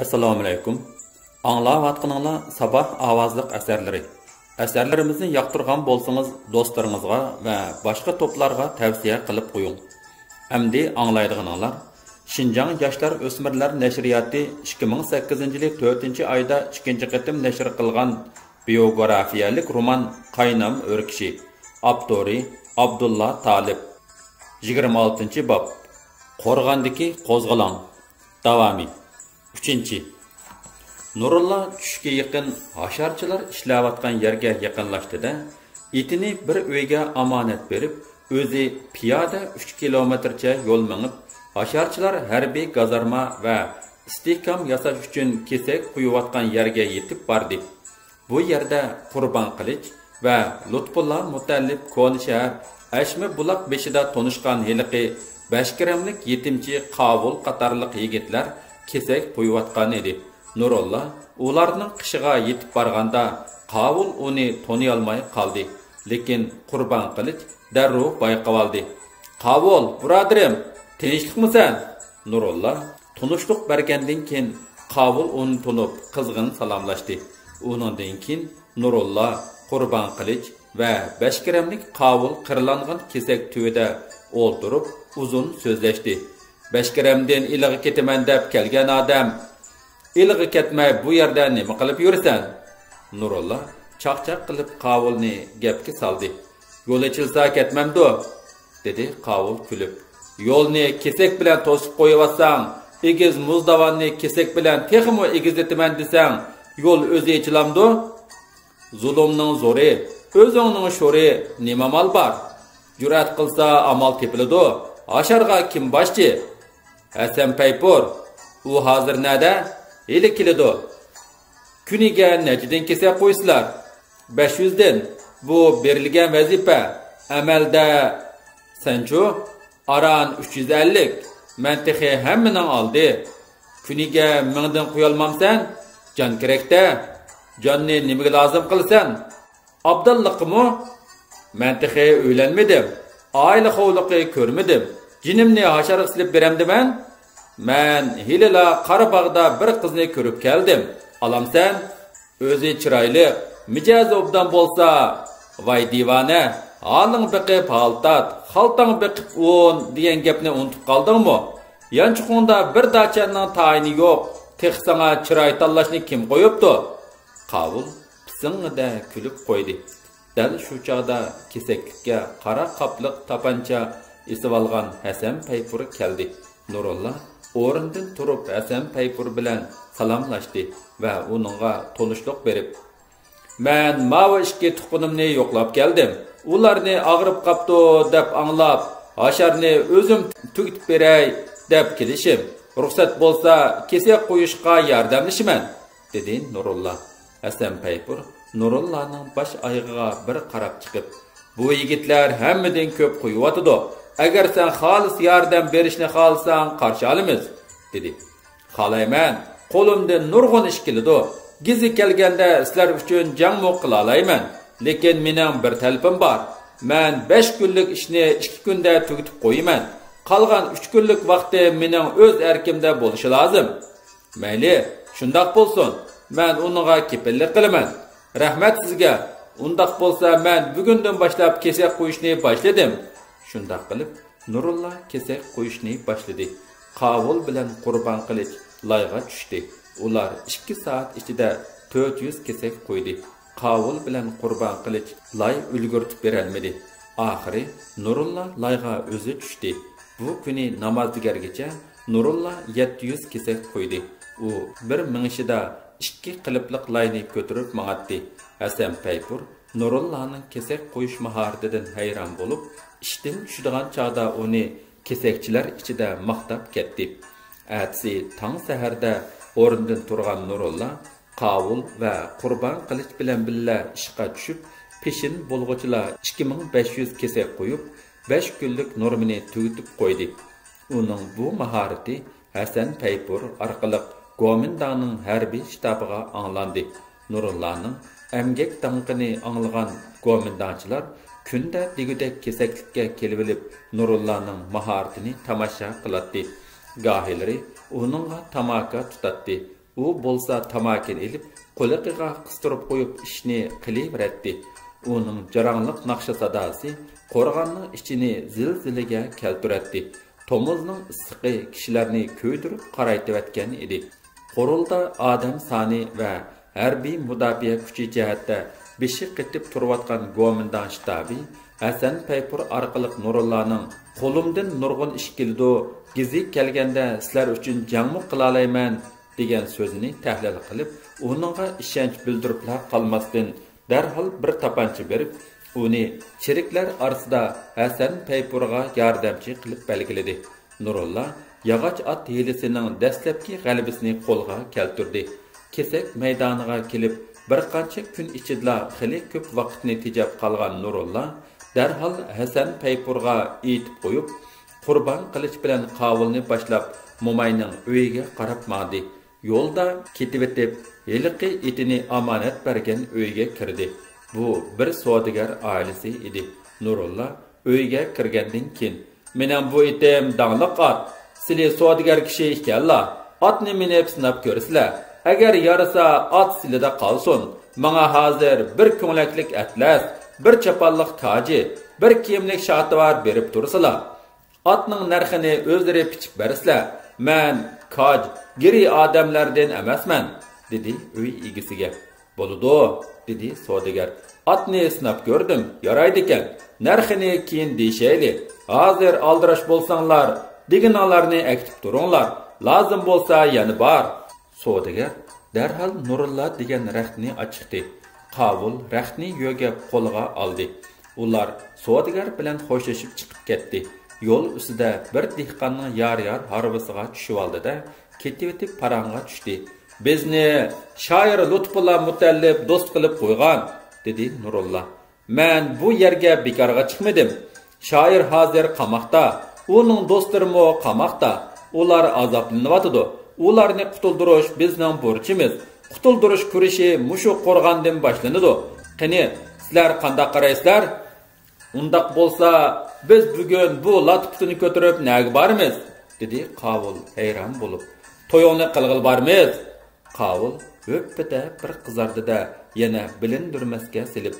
Assalomu alaykum. Anglayotganinglar sabah ovozliq asarlari. Asarlarimizni yoqtirgan bo'lsangiz, do'stlaringizga va boshqa to'plarga tavsiya qilib qo'ying. Hamdi anglaydiganinglar Şinjan Yoshlar O'smirlar nashriyati 2008-yil 4-oyda 2-chi qatim nashr qilgan biografiyalik roman Qaynam o'rkishi. Avtori Abdulla Talib. 26-bob. Qo'rg'ondagi qo'zg'alon. Davomi. 3. Nurulla tushga yaqin hasharchilar ishlayotgan yerga yaqinlashdida, itini bir uyga omonat berib, o'zi piyoda 3 kilometrcha yo'l minib, hasharchilar harbiy gazarma va istehkom yasash uchun kesak quyayotgan yerga yetib bordi. Bu yerda Qurbon Qilich va Lutfulla Mutallib Konishar Ashmi buloq beshida tonishgan heliqi 5 gramlik yetimchi Qavul qatorliq yigitlar kesak qo'yayotgan edi. Nurulla ularning qishiga yetib borganda Qavul uni toniy olmay qoldi. Lekin Qurbon Qilich darrov bayqab oldi. "Qavul, birodarim, tinchlikmisan?" Nurulla tunishliq bergandan keyin Qavul uni tunib qizg'in salomlashdi. Undan keyin Nurulla, Qurbon Qilich va 5 gramlik Qavul qirlangan kesak tuvida o'ltirib uzun so'zlashdi. 5 gramdan ilg'i ketaman deb kelgan odam, ilg'i ketmay bu yerda nima qilib yursan? Nurulla chaqchaq qilib Qavulni gapga soldi. "Yo'l ochilsa ketmamdi", dedi Qavul kulib. "Yo'lni kesak bilan to'sib qo'yayotsang, egiz muzdavonni kesak bilan texmo egizlataman desang, yo'l o'zi ochilamdi? Zulmning zo'ri, o'zingning sho'ri nima mal bor? Jur'at qilsa amal tepiladi. Asharga kim boshchi? Hasan Paypur, u hozir nada? Eli keladi. Kuniga nechidan kesak qo'ysizlar? 500 dan. Bu berilgan vazifa. Amalda sancho aran 350. Mantiqi hammaning oldi. Kuniga 1000 dan qo'ya olmamsan? Jon kerakda. Jonni nimaga lozim qilsan? Abdulliqmi? Mantiqi o'ylanmadim. Oila hovliqi ko'rmadim. Jinimni hasharga silib beramdiman? Men hilila Qarabog'da bir qizni ko'rib keldim. Alamsan, o'zi chiroyli, mijozi obdan bo'lsa, voy divona, haling biqib haltat, xaltang biqib o'n degan gapni unutib qoldingmi? Yanchiqunda bir dachanning tayini yo'q. Texsanga chiroy tanlashni kim qo'yibdi? Qavul pisingida kulib qo'ydi. Dal shu chaqda kesaklikka qara qapliq tapancha esib olgan Hasan Paypur keldi. Nurulla o'rindan turib Hasan Paypur bilan salomlashdi va uningga tonishliq berib, "Men mava ishki tuqunimni yo'qlab keldim. Ularni og'rib qapti deb anglab, hasharni o'zim tugitib beray deb kelishim. Ruxsat bo'lsa, kesak qo'yishga yordamlashiman", dedi Nurulla. Hasan Paypur Nurullaning bosh oyog'iga bir qarab chiqib, "Bu yigitlar hammadan ko'p qo'yibotidi. Agar sen xolis yordam berishni xohlasang, qarshi olamiz", dedi. "Xohlayman. Qo'limdan nurg'un ish keladi. Gizi kelganda sizlar uchun jang qila olayman. Lekin mening bir talabim bor. Men 5 kunlik ishni 2 kunda tugatib qo'yaman. Qolgan 3 kunlik vaqti mening o'z erkimda bo'lishi lozim." "Mayli, shundoq bo'lsin. Men uningga kepillik qilaman. Rahmat sizga. Undaq bo'lsa, men bugundan boshlab kesak qo'yishni boshladim." Shundoq qilib, Nurulla kesak qo'yishni boshladi. Qavul bilan Qurbon Qilich layga tushdi. Ular 2 soat ichida 400 kesak qo'ydi. Qavul bilan Qurbon Qilich lay ulgurtib berolmadi. Oxiri Nurulla layga o'zi tushdi. Bu kuni namozdigargacha Nurulla 700 kesak qo'ydi. U bir mingishida 2 qilipliq layni ko'tarib mang'atdi. Hasan Paypur Nurullaning kesak qo'yish mahoratidan hayron bo'lib, ishdan tushadigan chaqda uni kesakchilar ichida maqtab ketdi. Atsi tong saharda o'rnidan turgan Nurulla Qavul va Qurbon Qilich bilan birga ishga tushib, peshin bo'lg'uchilar 2500 kesak qo'yib, 5 kunlik normini tugatib qo'ydi. Uning bu mahorati Hasan Paypur orqali Gomindaning harbiy shtabiga anglandi. Nurullaning emgek tanqini anglagan gomindanchilar kunda digudek kesaklikka kelib olib, Nurullaning mahoratini tomosha qiladi. Gahilari uningga tamaka tutatdi. U bo'lsa tamakini elib, qo'liqiga qistirib qo'yib ishni qilaveradi. Uning jarangliq naqsha sadosi qo'rg'onning ichini zilzilaga keltiradi. Tomuzning issiqi kishilarni ko'ydirib qaraytayotgan edi. Qurulda odam soni va harbiy mudofaa kuchi jihatda beshi qetib turayotgan Gomindan shtabi Hasan Paypur orqali Nurullaning qo'limdan nurg'un ish keldi, gizi kelganda sizlar uchun jangmi qila olayman degan so'zini tahlil qilib, uningga ishonch bildirib qolmasdan darhol bir tapancha berib, uni cheriklar orasida Hasan Paypurga yordamchi qilib belgiladi. Nurulla yog'och at hilisining dastlabki g'alabasini qo'lga keltirdi. Kesak maydoniga kelib, bir qancha kun ichida xili ko'p vaqtni tejab qolgan Nurulla darhol Hasan Paypurga aytib qo'yib, Qurban qilich bilan qavulni boshlab Momayning uyiga qarab mandi. Yo'lda ketib etib, yiliqi itini omonat bergan uyiga kirdi. Bu bir savdogar oilasi edi. Nurulla uyiga kirgandan keyin, "Mening bu itim dangliq at. Sizlar savdogar kishi ekanlar. Otni minib sinab ko'rsizlar. Agar yarasa at silida qolsin. Menga hozir bir ko'nglaklik atlas, bir chapalliq toji, bir kiyimlik shativar berib tursizlar. Atning narxini o'zlari pichib bersizlar. Men koj, giri odamlardan emasman," dedi uy egasiga. "Bo'ladi," dedi savdogar. "Atni sinab ko'rdim, yaraydi ekan. Narxini keyin deyshayli. Hozir aldirash bo'lsanglar, deganlarni aytib turinglar. Lozim bo'lsa yana bor." Savdogar darhol Nurulla degan raxtni ochdi. Qavul raxtni yo'gab qo'lga oldi. Ular savdogar bilan xo'shlashib chiqib ketdi. Yo'l ustida bir dehqonning yar-yar harvisiga tushib oldi-da, ketib parangga tushdi. "Bizni shoir Lutfulla Mutallib do'st qilib qo'ygan," dedi Nurulla. "Men bu yerga bekorga chiqmadim. Shoir hozir qamoqda, uning do'stlarimi qamoqda. Ular azoblanyapti. Ularni qutuldirish bizning burchimiz. Qutuldirish kurashi mushu qo'rg'ondan boshlanadi. Qani, sizlar qanday qaraysizlar? Undaq bo'lsa, biz bugun bu latputini ko'tarib nega boramiz?" dedi Qavul hayron bo'lib. "To'yingni qilg'il bormiz." Qavul o'ppida bir qizardi-da, yana bilindirmasga silib,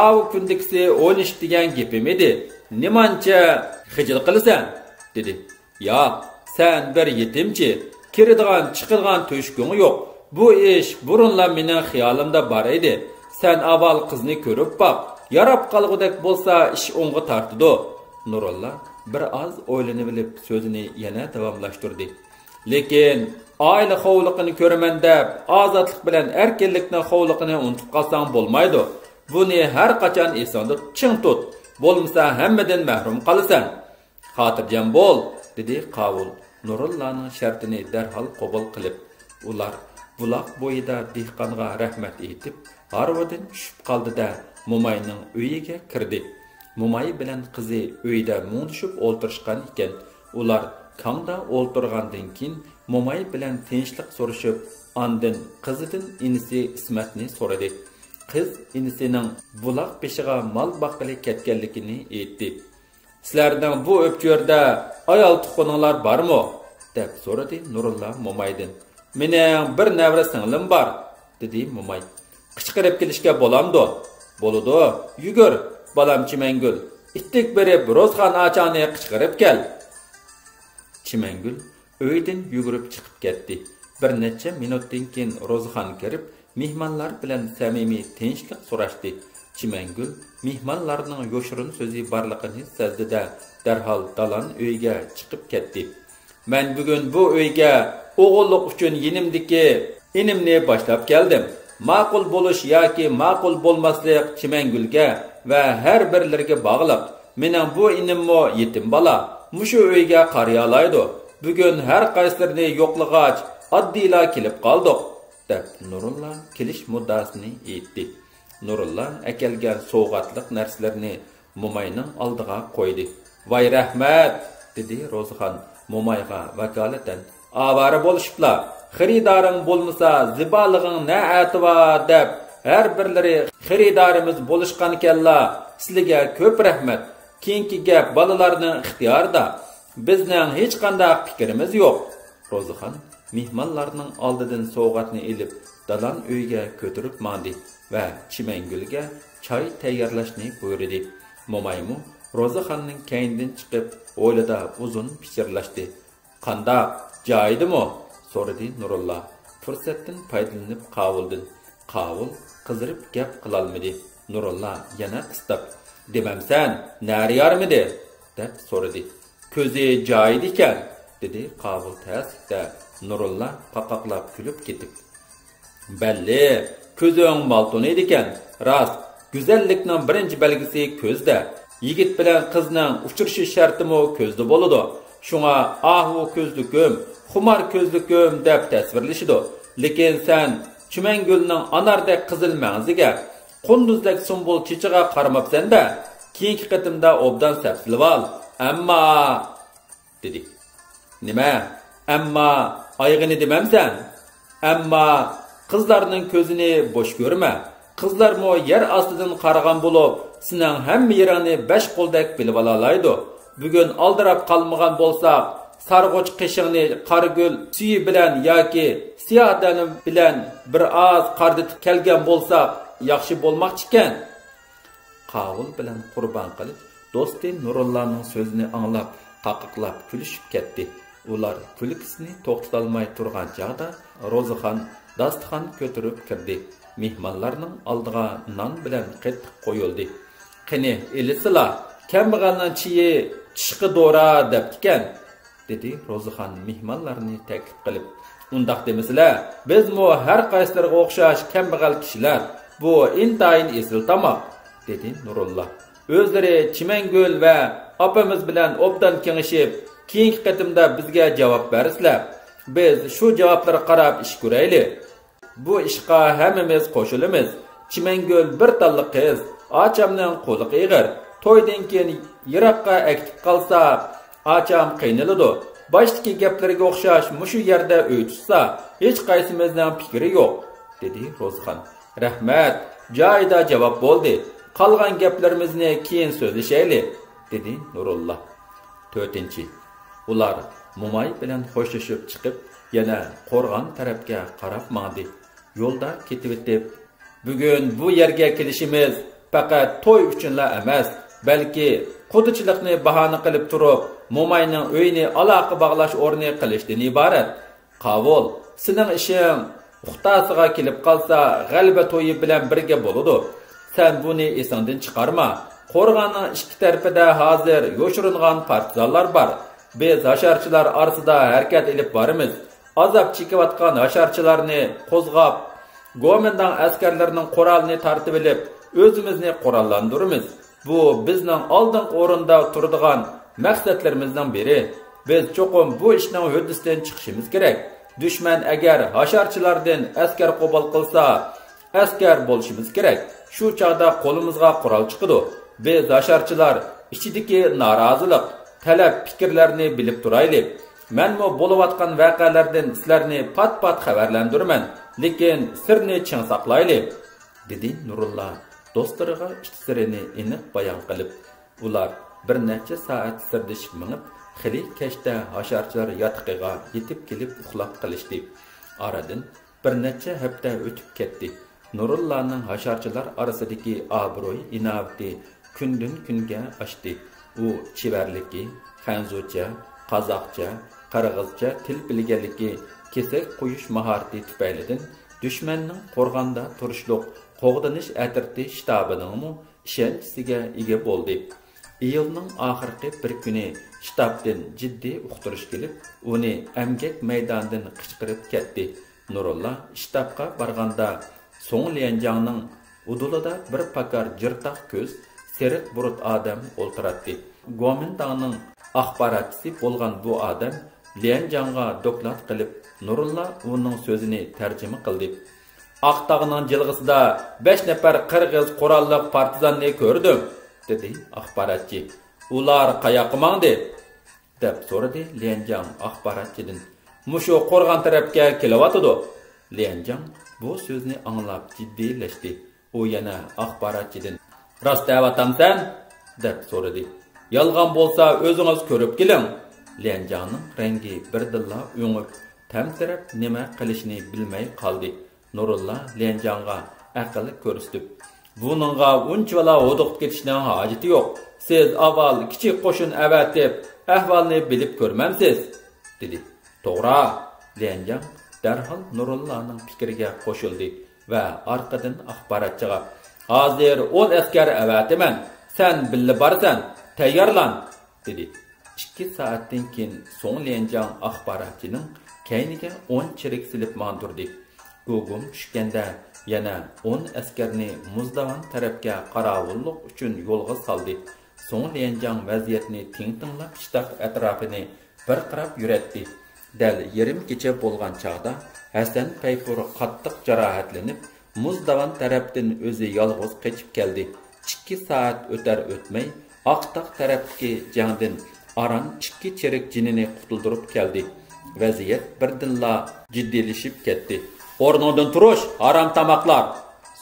"Av kundiksi o'ynish degan gapim edi. Nimancha xijil qilasan?" dedi. "Yo'q, sen bir yetimchi, kiradigan, chiqadigan to'shkung yo'q. Bu ish burunla mening xiyolimda bor edi. Sen avval qizni ko'rib boq. Yarab qolgudek bo'lsa ish o'ng'i tortidi." Nurulla bir oz o'ylanib bilib so'zini yana davomlashtirdi. "Lekin oila xovliqini ko'raman deb, ozodlik bilan erkinlikning xovliqini unutib qolsang bo'lmaydi. Buni har qachon esingda ching tut. Bo'lmasa hammadan mahrum qolasan. Xotirjam bo'l," dedi Qavul. Nurullaning shartini darhol qabul qilib, ular buloq bo'yida dehqonga rahmat aytib, harvadan tushib qoldi-da, Momayning uyiga kirdi. Momay bilan qizi uyda muntishib o'ltirishgan ekan. Ular kamda o'ltirgandan keyin Momay bilan tinchlik so'rashib, ondan qizidan inisi Ismatni so'radi. Qiz inisining buloq beshiga mol boqili ketganligini aytdi. "Sizlarning bu o'pchörda ayol tuqqaninglar bormi?" deb so'radi Nurulla Momaydan. "Mening bir navra singlim bor," dedi Momay. "Qichqirib kelishga bo'lamdi?" "Bo'ladi, yugur, bolam Chimangul. Ittik berib Rozxon achani qichqirib kel." Chimangul uydan yugurib chiqib ketdi. Bir necha minutdan keyin Rozxon kirib, mehmonlar bilan samimiy tinchlik so'rashdi. Chimangul mehmonlarning yo'shirin so'zi borligini sezdi-da, darhol dalon uyga chiqib ketdi. "Men bugun bu uyga o'g'illik uchun yenimdiki inimni boshlab keldim. Ma'qul bo'lish yoki ma'qul bo'lmaslik Chimangulga va har birlariga bog'liq. Mening bu inimmo yetim bola, mushu uyga qariyalaydi. Bugun har qaysilarini yo'qlig'ach oddiyla kelib qoldik," deb Nurulla kelish muddasini aytdi. Nurulla akelgan sovg'atliq narsalarni Momayning oldiga qo'ydi. "Voy rahmat," dedi Rozxon Momayga vakolatan. "Avara bo'lishiblar. Xiridaring bo'lmasa zibolig'ing na ativa deb har birlari xiridorimiz bo'lishgan ekanlar. Sizlarga ko'p rahmat. Keyingi gap bolalarning ixtiyorida. Bizning hech qanday fikrimiz yo'q." Rozxon mehmonlarning oldidan sovg'atni ilib dalan uyga ko'tirib mandi va Chimangulga choy tayyorlashni buyurdi. Mo'maymu Ro'zaxonning kaynidan chiqib, o'ylida uzun pichirlashdi. "Qandaq, joyidimi?" so'radi Nurulla. Fursatdan foydalanib qavuldi. Qavul qizirib gap qilolmadi. Nurulla yana qistab, "Demamsan, nariyarmidi?" deb so'radi. "Ko'zi joyida ekan", dedi Qavul tasdiqda. Nurulla qaqaqlab kulib ketib, "Belli, ko'zing malton edi ekan. Rost, go'zallikning birinchi belgisi ko'zda. Yigit bilan qizning uchrashish shartimi ko'zda bo'ladi. Shunga ahu ko'zlikim, xumar ko'zlikim deb tasvirlashidi. Lekin sen Chimangulning anardek qizil mangziga, qunduzdek sumbul chichiga qaramabsan-da. Keyingi qatimda obdan sapsilib ol. Ammo" dedi. "Nima? Ammo ayg'ini demamsan? Ammo qizlarning ko'zini bo'sh ko'rma. Qizlarmo yer ostidan qaragan bo'lib, sening hamma yeringni 5 qo'ldek bilib olaydi. Bugun aldirab qolmagan bo'lsaq, sarg'och qishingni qargul suyi bilan yoki siyodanim bilan bir oz qarditib kelgan bo'lsaq, yaxshi bo'lmoqchi ekan." Qavul bilan qurbon qilib, do'sti Nurullaning so'zini anglab, qaqaqlab kulishib ketdi. Ular kulkisini to'xtatolmay turgan chaqda Ro'zaxon dasturxon ko'tarib kirdi. Mehmonlarning oldiga non bilan qatiq qo'yildi. "Qani, elisizlar, kambag'alning chiyi tishqi dora debdikan", dedi Ro'zaxon mehmonlarni taklif qilib. "Undaq demisizlar, bizmo har qaysilariga o'xshash kambag'al kishilar. Bu intayin esil tamoq", dedi Nurulla. "O'zlari Chimangul va opamiz bilan obdan kengashib, keyingi qatimda bizga javob bersizlar. Biz shu javoblarga qarab ish ko'raylik. Bu ishqa hammamiz qo'shilamiz. Chimangul bir talliq qiz, ochamning qo'li ig'ir. To'ydan keyin yiroqqa aktif qolsa, ocham qiynaladi. Boshdagi gaplarga o'xshash mushu yerda uy tutsa, hech qaysimizning fikri yo'q", dedi Ro'zaxon. "Rahmat, joyida javob bo'ldi. Qolgan gaplarimizni keyin so'zlashaylik", dedi Nurulla. 4. Ular Mo'may bilan xo'shlashib chiqib, yana qo'rg'on tarafga qarab mandi. Yo'lda ketib o'tib, "Bugun bu yerga kelishimiz faqat to'y uchunla emas, balki qudichilikni bahona qilib turib, Mo'mayning uyini aloqa bog'lash o'rni qilishdan iborat. Qavul, sening ishing uxtasiga kelib qolsa, g'alaba to'yi bilan birga bo'ladi. Sen buni esingdan chiqarma. Qo'rg'onning ikki tarafida hozir yo'shiringan partizanlar bor. Biz hasharchilar orasida harakat ilib boramiz. Azob chekayotgan hasharchilarni qo'zg'ab, Go'mindan askarlarining qurolini tartib olib, o'zimizni qurollantiramiz. Bu bizning oldin o'rinda turadigan maqsadlarimizdan biri. Biz cho'qim bu ishning huddisidan chiqishimiz kerak. Dushman agar hasharchilardan askar qabul qilsa, askar bo'lishimiz kerak. Shu chaqda qo'limizga qurol chiqadi. Biz hasharchilar ichidagi norozilik, talab fikrlarni bilib turaylik. Menmo bo'layotgan voqealardan sizlarni pat-pat xabarlandiraman, lekin sirni chin saqlaylik, dedi Nurulla do'stlariga ichsirini aniq bayon qilib. Ular bir necha soat sirdishib minib, xili kechda hasharchilar yotiqiga yetib kelib uxlab qolishdi. Aradan bir necha hafta o'tib ketdi. Nurullaning hasharchilar orasidagi obro'y inovati kundan kunga oshdi. U chivarligi, xanzucha, qozoqcha, qirg'izcha til bilganligi, kesak qo'yish mahorati tufaylidan dushmanning qo'rg'onda turishliq qo'g'dinish atirti shtabining ishonchisiga ega bo'ldi. Iyulning oxirgi bir kuni shtabdan jiddiy uqtirish kelib, uni amgak maydonidan qichqirib ketdi. Nurulla shtabga borganda so'ng Lianjangning udulida bir pakar jirtaq ko'z, seriq burut odam o'ltiradi. Go'mindangning axborotchisi bo'lgan bu odam Lianjangga doklad qilib, Nurulla uning so'zini tarjima qildi. "Aqtog'ning jilg'isida 5 nafar qirg'iz qurolli partizanni ko'rdim", dedi axborotchi. "Ular qayoqqa mangdi?" deb so'radi Lianjang axborotchidan. "Mushu qo'rg'on tarafga kelyotdi." Lianjang bu so'zni anglab jiddiylashdi. U yana axborotchidan "Rost aytamsan?" deb so'radi. "Yolg'on bo'lsa o'zingiz ko'rib keling." Lianjangning rangi birdilla o'ngib, tamsirab nima qilishni bilmay qoldi. Nurulla Lianjangga aql ko'rsatib, "Buningga unchalar o'diqib ketishning hojati yo'q. Siz avval kichik qo'shin avatib, ahvolni bilib ko'rmamsiz?" dedi. "To'g'ri." Lianjang darhol Nurullaning fikriga qo'shildi va orqadan axborotchiga, "Hozir 10 askar avatiman. Sen billa borsan, tayyorlan," dedi. 2 soatdan keyin so'ng Lianjang axborotchining kayniga 10 chirik silib manturdi. Gugum tushganda yana 10 askarni Muzdavan tarafga qarovullik uchun yo'lga soldi. So'ng Lianjang vaziyatni tinglab shtab atrofini bir qarab yuratdi. Dal yarim kecha bo'lgan chaqda Hasan Paypur qattiq jarohatlanib, Muzdavan tarafdan o'zi yolg'iz qochib keldi. 2 soat o'tar o'tmay Aqtaq tarafdagi jangdan Aran 2 chirik jinini qutuldirib keldi. Vaziyat birdinla jiddiylashib ketdi. "O'rningdan turish, harom tamoqlar!"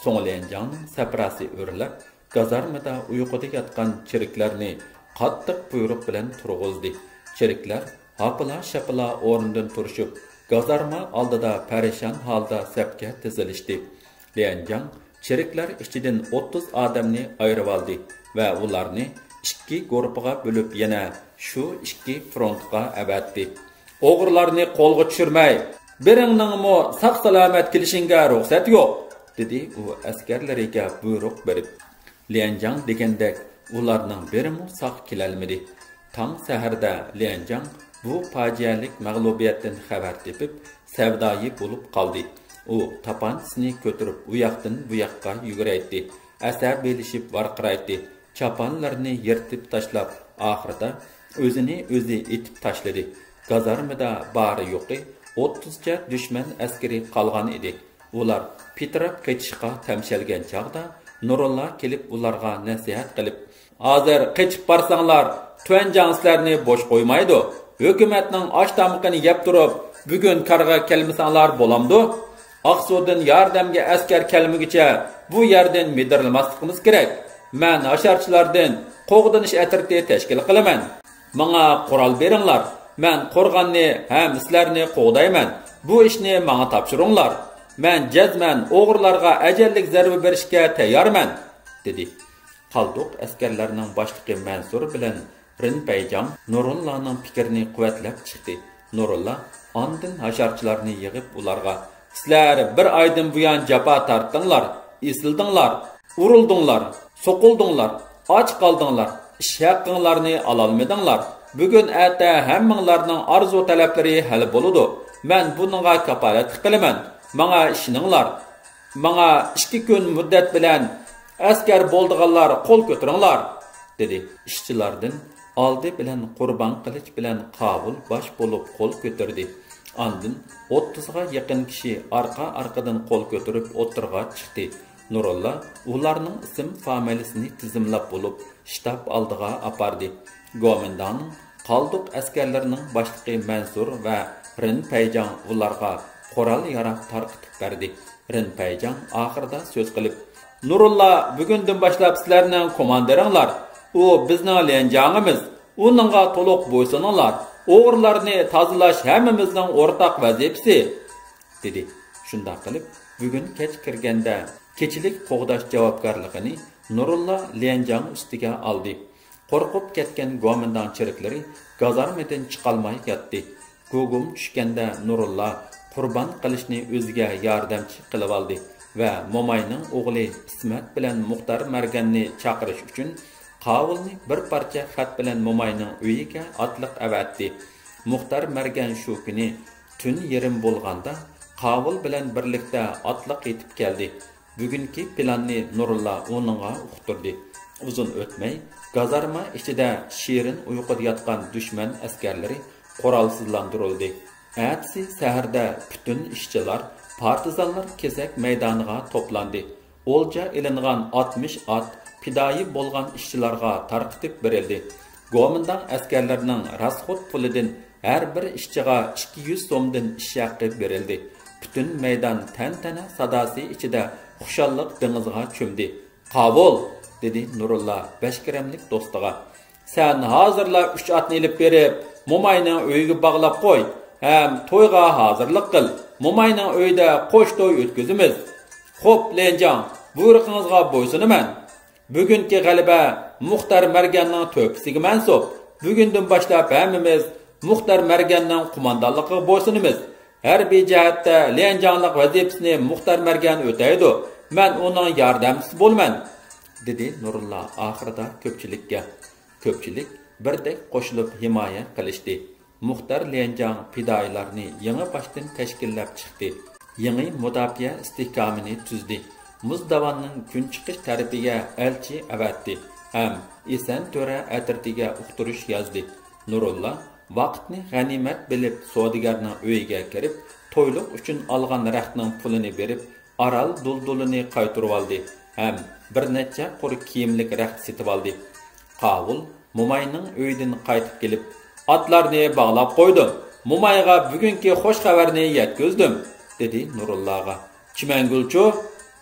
So'ng Lianjangning saprasi o'rilib, gazarmada uyquda yotgan chiriklarni qattiq buyruq bilan turg'izdi. Chiriklar hapila-shapila o'rnidan turishib, gazarma oldida parishon holda safga tizilishdi. Lianjang chiriklar ichidan 30 odamni ayirib oldi va ularni 2 guruhga bo'lib yana shu 2 frontga avatdi. "O'g'irlarni qo'lga tushirmay, biringning saq-salomat kelishingga ruxsat yo'q," dedi u askarlariga buyruq berib. Lianjang degandek ularning birimi saq kelolmadi. Tong saharda Lianjang bu fojialik mag'lubiyatdan xabar tepib, savdoyi bo'lib qoldi. U tapansini ko'tarib u yoqdan bu yoqqa yuguraydi. Asabiylashib varqiraydi. Chapanlarni yirtib tashlab, oxirida o'zini o'zi etib tashladi. Gazarmada bari yo'qi 30 cha dushman askari qolgan edi. Ular Petrab ketishga tamshalgan chaqda Nurulla kelib ularga nasihat qilib, "Hozir qechib barsanglar, tuanjang sizlarni bo'sh qo'ymaydi. Hukumatning osh tamoqini yeb turib, bugun qarga kelmasanglar bo'lamdi. Aqsudan yordamga askar kelmagicha bu yerdan midirilmasligimiz kerak. Men asharchilardan qo'g'dinish atirti tashkil qilaman. Menga qurol beringlar. Men qo'rg'onni ham sizlarni qo'g'dayman. Bu ishni menga topshiringlar. Men jazman o'g'irlarga ajallik zarba berishga tayyorman," dedi. Qalduq askarlarning boshlig'i Mansur bilan Rinpayjang Nurullaning fikrini quvvatlab chiqdi. Nurulla ondan hasharchilarni yig'ib ularga, "Sizlar bir oydan buyon jafo tortdinglar, esildinglar, urildinglar, so'qildinglar, och qoldinglar, ish haqqinglarni ololmadinglar. Bugun ata hammanglarning arzu talablari hal bo'ladi. Men buningga kafolat qilaman. Menga ishoninglar. Menga 2 kun muddat bilan askar bo'ldiganlar qo'l ko'taringlar," dedi. Ishchilardan oldi bilan Qurban qilich bilan Qabul bosh bo'lib qo'l ko'tardi. Ondan 30 ga yaqin kishi orqa-orqadan qo'l ko'tarib o'tirg'a chiqdi. Nurulla ularning ism familiyasini tizimlab bo'lib shtab oldiga apardi. Gomindan Qalduq askarlarining boshlig'i Mansur va Rinpayjang ularga qoral yarab tarqitib berdi. Rinpayjang oxirida so'z qilib, "Nurulla bugundan boshlab sizlarning komandiringlar. U bizning Lianjangimiz. Uningga to'liq bo'ysuninglar. O'g'irlarni tozalash hammamizning o'rtaq vazifasi," dedi. Shunda qilib, bugun kech kirganda kechilik qo'g'dash javobgarligini Nurulla Lianjang ustiga oldi. Qo'rqib ketgan go'mindan chiriklari gazarmadan chiqolmay yotdi. Gugum tushganda Nurulla Qurban qilishni o'ziga yordamchi qilib oldi va Momayning o'g'li Ismat bilan Muxtar Marganni chaqirish uchun Qavulni bir parcha xat bilan Momayning uyiga otliq avatdi. Muxtar Margan shu kuni tun yerim bo'lganda Qavul bilan birlikda otliq yetib keldi. Bugungi planni Nurulla onunga uqtirdi. Uzun o'tmay gazarma ichida shirin uyquda yotgan dushman askarlari qurolsizlantirildi. Ertasi saharda bütün ishchilar, partizanlar kesak maydoniga to'plandi. O'lja ilingan 60 at pidoyi bo'lgan ishchilarga tarqitib berildi. Go'mindan askarlarning rasxot pulidan har bir ishchiga 200 so'mdan ish haqqi berildi. Bütün maydon tantana sadosi ichida xushallik dengizga cho'mdi. "Qavul," dedi Nurulla Bashkiramlik do'stiga. "Sen hozirla 3 atni ilib berib, Momayning uyiga bog'lab qo'y. hem toyga hazırlık qil. Momayning uyda qo'sh to'y o'tkazimiz. Xo'p, Lenjang, buyruğingizga bo'ysunaman. Bugungi g'alaba Muxtar Marganning to'pisiga mansub. Bugundan boshlab hammamiz Muxtar Marganning qo'mondonligiga bo'ysunamiz. Harbiy jihatda Lenjanglik vazifasini Muxtar Margan o'taydi. Men uning yordamchisi bo'lman, dedi Nurulla oxirida ko'pchilikka. Ko'pchilik birdek qo'shilib himoya qilishdi. Muxtar Lenjang fidoyilarni yangi boshdan tashkillab chiqdi. Yangi mudofaa istehkomini tuzdi. Muzdavonning kun chiqish tarafiga elchi avatdi. Ham Esan To'ra atritiga uqtirish yozdi. Nurulla vaqtni g'animat bilib savdogarning uyiga kirib, to'yliq uchun olgan raxtning pulini berib, Aral duldulini qaytarib oldi. Ham bir necha qur kiyimlik raxt setib oldi. Qavul Momayning uyidan qaytib kelib, "Atlarni bog'lab qo'ydim. Momayga bugungi xo'sh xabarni yetkazdim", dedi Nurullaga. "Chimangulchu",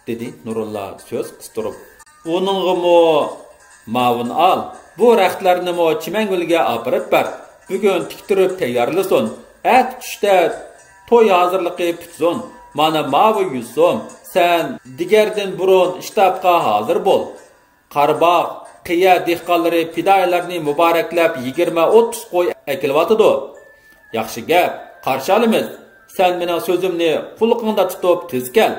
dedi Nurulla so'z qistirib. "Uningmi ma'vun al. Bu raxtlarni mo Chimangulga olib ber. Bugun tiktirib tayyorlasin. At tushda to'y hozirligi bitsin. Mana mavi yuzsum. Sen digerdan burun shtabga hozir bo'l. Qarbaq qiya dehqonlari fidoyilarni muboraklab 20-30 qo'y ekilyotidi. Yaxshi gap, qarshi olamiz. Sen mening so'zimni qulluqingda tutib tez kel."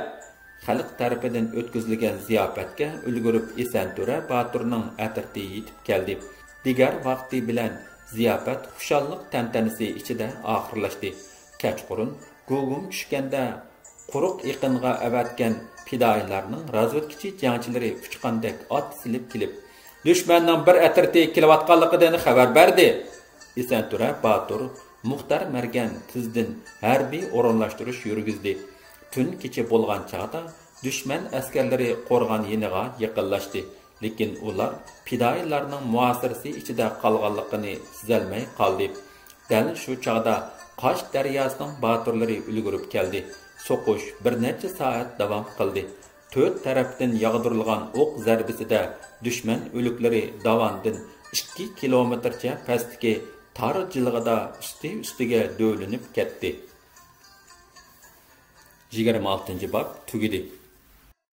Xalq tarafidan o'tkazilgan ziyofatga ulgurib Esan To'ra Baturning atirti yetib keldi. Digar vaqti bilan ziyofat xushalliq tantanasi ichida oxirlashdi. Kechqurun gugum tushganda quruq iqinga avatgan fidoyilarning razvedkachi jangchilari uchqandek ot silib kelib, dushmanning bir atirti kelayotganligidan xabar berdi. Esan To'ra Batur Muxtar Margan tizdin harbiy o'rinlashtirish yurgizdi. Tun kecha bo'lgan chaqda dushman askarlari qo'rg'on yeniga yaqinlashdi. Lekin ular fidoyilarning muasirasi ichida qolganligini sezolmay qoldi. Dal shu chaqda Qosh daryosining baturlari ulgurib keldi. So'qish bir necha soat davom qildi. To'rt tarafdan yog'dirilgan o'q zarbasida dushman o'liklari davondan 2 kilometrcha pastga tar jilg'ida ustiga do'linib ketdi. 26-bob tugidi.